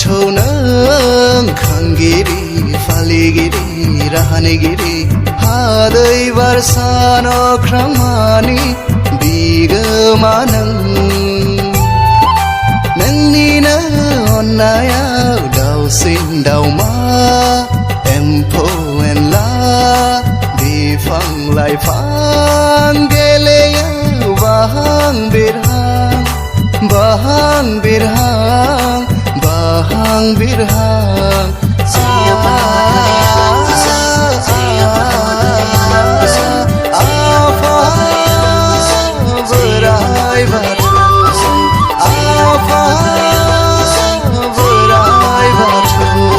बाथौ नों खांगिरि फालिगिरि राहानिगिरि हादै बारसान अख्रांमानि बिगोमा नोंनिनो अननायाव दाउसिन दाउमा एम्फौ एनला बिफां लाइफां गेलेयो बाहां बिरहां बाहां बिरहां बाहां बिरहां आफा बोराइ बाथौ आफा बोराइ बाथौ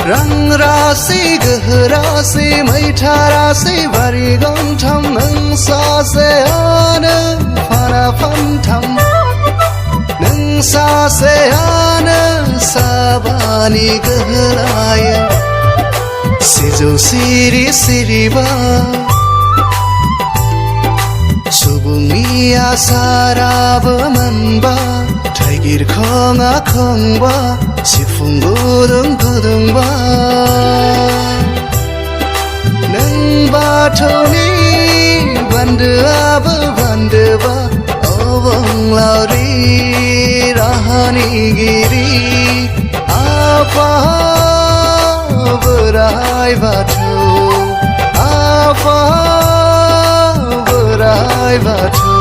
रं राशि गोहो राशि मैथा राशि बारि गंथाम नों सासेयानो फारा फानथाम नों सासेयानो साबानि गोहो लायो सिजौ सिरि सिरिबा सुबुंनि आसाराबो मोनबा थाइगिर खङा खंबा सिफुं गुदुं गुदुंबा नों बाथौनि बान्दोआबो बान्दोबा अबंलावरि राहानिगिरि आफा बोराइ बाथौ आफा बोराइ बाथौ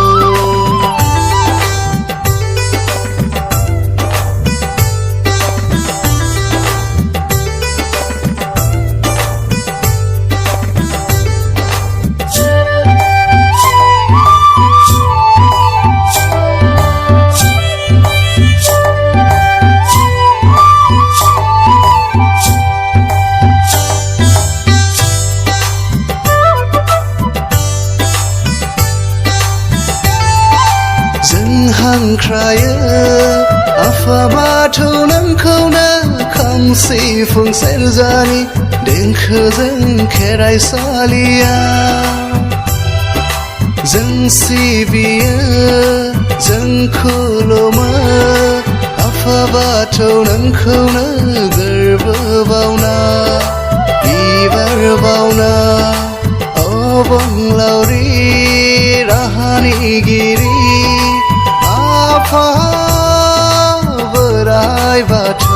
हांख्रायो आफा बाथौ नोंखौनो खाम सिफुं सेरजानि देंखोजों खेराइसालिया जों सिबियो जों खुलुमो आफा बाथौ नोंखौनो गोरबो बावना बिबार बावना अबंलावरि राहानिगिरि आफा बोराइ बाथौ